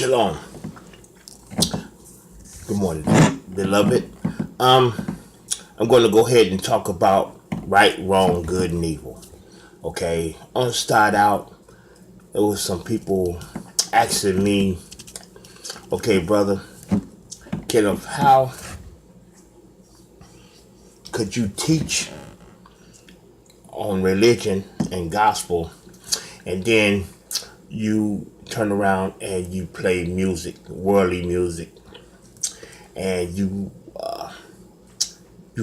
Shalom. Good morning, beloved. I'm going to go ahead and talk about right, wrong, good, and evil. Okay, I'm going to start out. There was some people asking me, okay, brother, Kenneth, how could you teach on religion and gospel, and then you turn around and you play music, worldly music, and you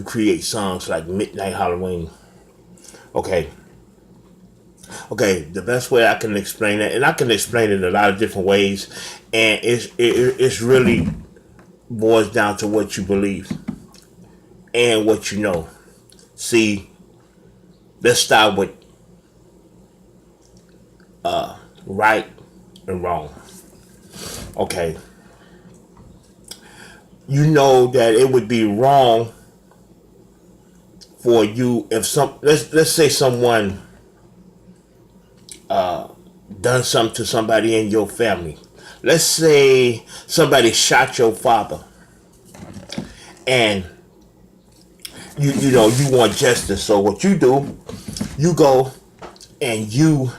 create songs like Midnight Halloween. Okay. Okay, the best way I can explain it, and I can explain it a lot of different ways, and it's really boils down to what you believe and what you know. See, let's start with right and wrong. Okay, you know that it would be wrong for you if let's say someone done something to somebody in your family. Let's say somebody shot your father, and you want justice. So what you do, you go and you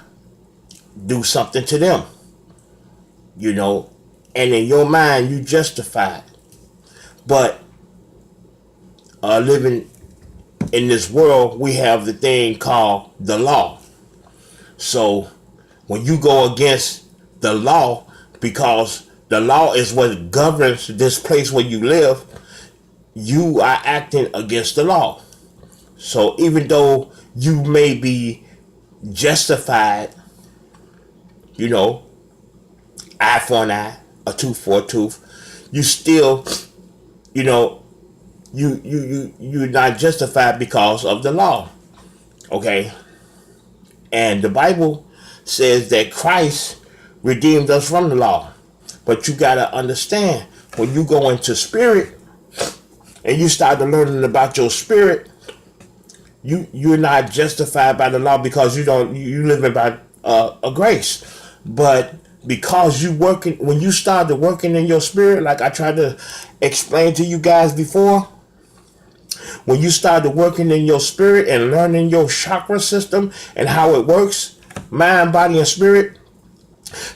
do something to them. You know, and in your mind you justify it. But living in this world, we have the thing called the law. So when you go against the law, because the law is what governs this place where you live, you are acting against the law. So even though you may be justified, you know, eye for an eye, a tooth for a tooth, you still, you know, you're not justified because of the law. Okay? And the Bible says that Christ redeemed us from the law. But you gotta understand, when you go into spirit and you start to learning about your spirit, you're not justified by the law because you living by a grace. But because you working, when you started working in your spirit, like I tried to explain to you guys before, when you started working in your spirit and learning your chakra system and how it works, mind, body, and spirit,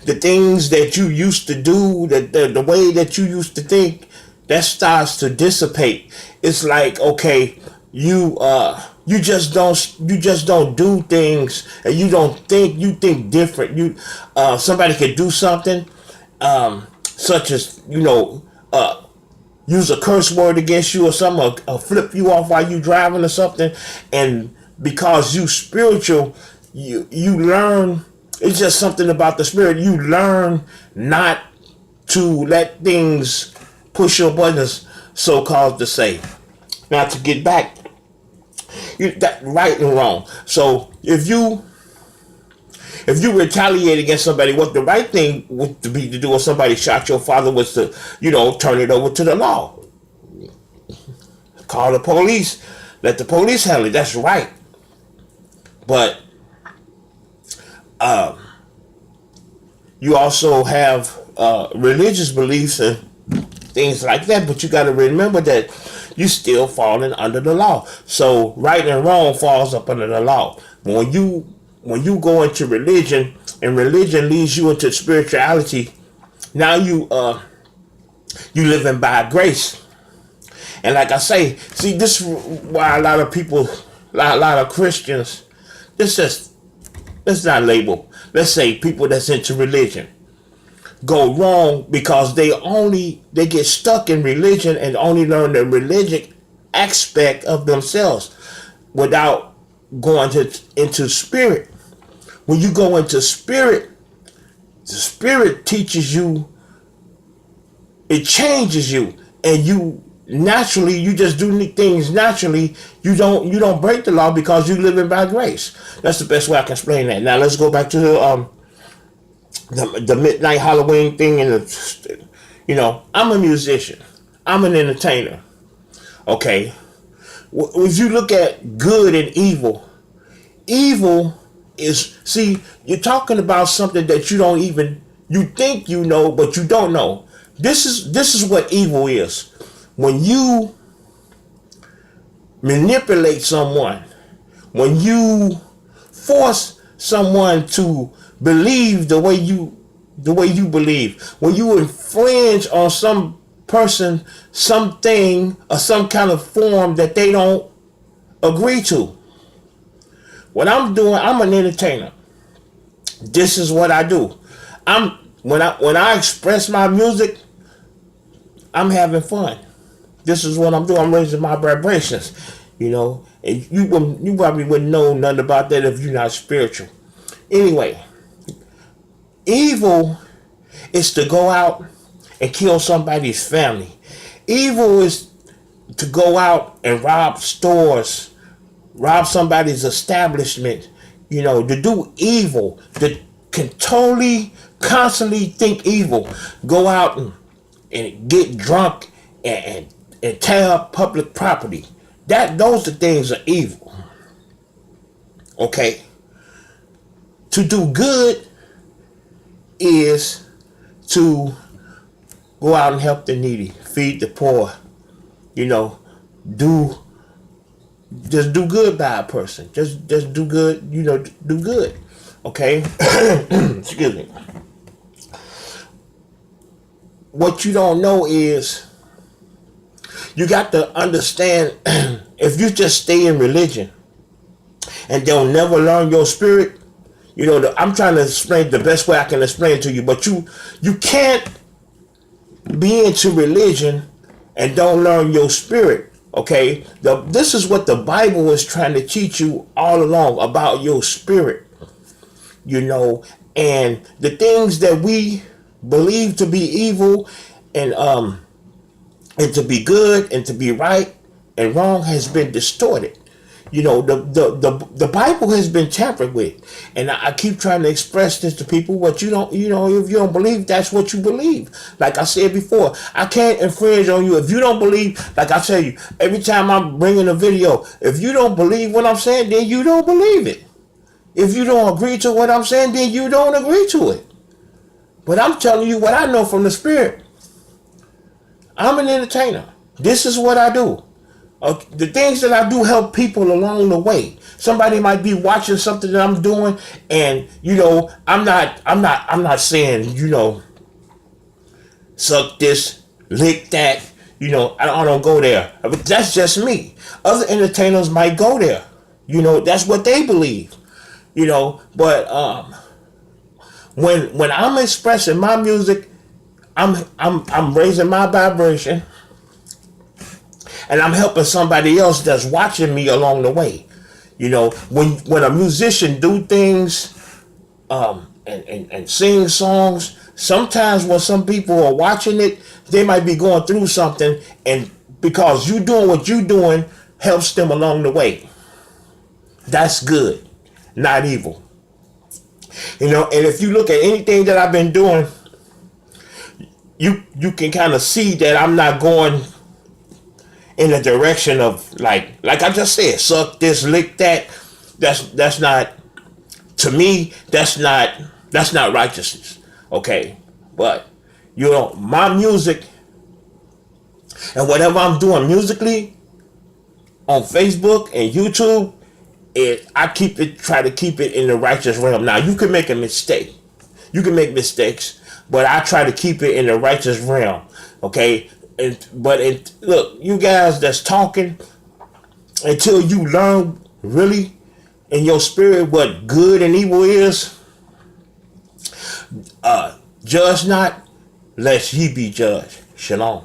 the things that you used to do, the way that you used to think, that starts to dissipate. It's like, okay, you just don't do things, and you think different. Somebody could do something, such as, use a curse word against you or something, or flip you off while you driving or something, and because you spiritual, you learn. It's just something about the spirit. You learn not to let things push your buttons, so called, to say. Now, to get back, that right and wrong. So if you retaliate against somebody, what the right thing would be to do if somebody shot your father was to, turn it over to the law. Call the police. Let the police handle it. That's right. But you also have religious beliefs and things like that. But you got to remember that you still falling under the law. So right and wrong falls up under the law. When you go into religion, and religion leads you into spirituality, now you living by grace. And like I say, see, this is why a lot of people, a lot of Christians, let's not label, let's say people that's into religion go wrong because they get stuck in religion and only learn the religious aspect of themselves without going into spirit. When you go into spirit, the spirit teaches you, it changes you, and you just do things naturally. You don't break the law because you living by grace. That's the best way I can explain that. Now let's go back to the Midnight Halloween thing. And I'm a musician, I'm an entertainer. Okay, if you look at good and evil is, see, you're talking about something that you don't even You think you know, but you don't know. This is what evil is. When you manipulate someone, when you force someone to believe the way you believe, when you infringe on some person, something, or some kind of form that they don't agree to. What I'm doing, I'm an entertainer. This is what I do. When I express my music, I'm having fun. This is what I'm doing. I'm raising my vibrations. And you probably wouldn't know nothing about that if you're not spiritual. Anyway, evil is to go out and kill somebody's family. Evil is to go out and rob stores, rob somebody's establishment, to do evil, to can totally, constantly think evil, go out and get drunk and tear up public property. Those are things are evil. Okay? To do good is to go out and help the needy, feed the poor, just do good by a person. Just do good, do good. Okay? Excuse me. What you don't know is you got to understand if you just stay in religion and they'll never learn your spirit, I'm trying to explain the best way I can explain it to you, but you can't be into religion and don't learn your spirit. Okay, this is what the Bible is trying to teach you all along about your spirit, and the things that we believe to be evil and to be good and to be right and wrong has been distorted. The Bible has been tampered with, and I keep trying to express this to people. But if you don't believe, that's what you believe. Like I said before, I can't infringe on you if you don't believe. Like I tell you every time I'm bringing a video, if you don't believe what I'm saying, then you don't believe it. If you don't agree to what I'm saying, then you don't agree to it. But I'm telling you what I know from the Spirit. I'm an entertainer. This is what I do. The things that I do help people along the way. Somebody might be watching something that I'm doing, and I'm not saying suck this, lick that. I don't go there. But that's just me. Other entertainers might go there. That's what they believe. But when I'm expressing my music, I'm raising my vibration. And I'm helping somebody else that's watching me along the way. When a musician do things and sing songs, sometimes when some people are watching it, they might be going through something, and because you doing what you doing helps them along the way. That's good, not evil. And if you look at anything that I've been doing, you can kind of see that I'm not going in the direction of like I just said, suck this, lick that. That's not, to me, that's not righteousness. Okay, but my music and whatever I'm doing musically on Facebook and YouTube, I try to keep it in the righteous realm. Now you can make a mistake, you can make mistakes, but I try to keep it in the righteous realm. Okay. Look, you guys that's talking, until you learn really in your spirit what good and evil is, judge not, lest ye be judged. Shalom.